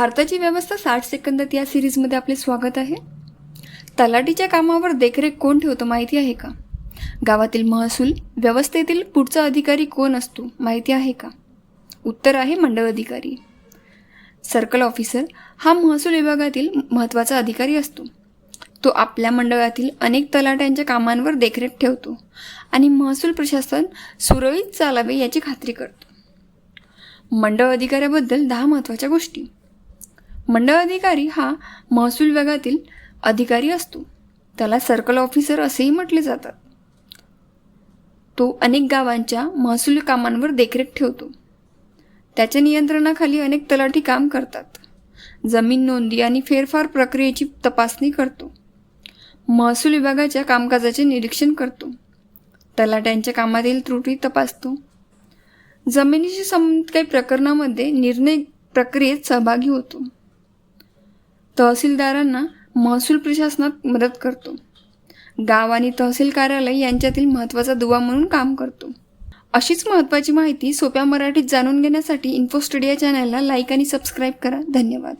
भारताची व्यवस्था 60 सेकंदात या सिरीजमध्ये आपले स्वागत आहे. तलाठीच्या कामावर देखरेख कोण ठेवतो माहिती आहे का? गावातील महसूल व्यवस्थेतील पुढचा अधिकारी कोण असतो माहिती आहे का? उत्तर आहे मंडळ अधिकारी. सर्कल ऑफिसर हा महसूल विभागातील महत्त्वाचा अधिकारी असतो. तो आपल्या मंडळातील अनेक तलाट्यांच्या कामांवर देखरेख ठेवतो आणि महसूल प्रशासन सुरळीत चालावे याची खात्री करतो. मंडळ अधिकाऱ्याबद्दल 10 महत्त्वाच्या गोष्टी. मंडळ अधिकारी हा महसूल विभागातील अधिकारी असतो. त्याला सर्कल ऑफिसर असेही म्हटले जातात. तो अनेक गावांच्या महसूल कामांवर देखरेख ठेवतो. त्याच्या नियंत्रणाखाली अनेक तलाठी काम करतात. जमीन नोंदी आणि फेरफार प्रक्रियेची तपासणी करतो. महसूल विभागाच्या कामकाजाचे निरीक्षण करतो. तलाट्यांच्या कामातील त्रुटी तपासतो. जमिनीशी संबंधित काही प्रकरणामध्ये निर्णय प्रक्रियेत सहभागी होतो. तहसीलदारांना महसूल प्रशासनात मदत करतो. गाव आणि तहसील कार्यालय यांच्यातील महत्त्वाचा दुवा म्हणून काम करतो. अशीच महत्त्वाची माहिती सोप्या मराठीत जाणून घेण्यासाठी इन्फो स्टडी या चॅनलला लाईक आणि सबस्क्राईब करा. धन्यवाद.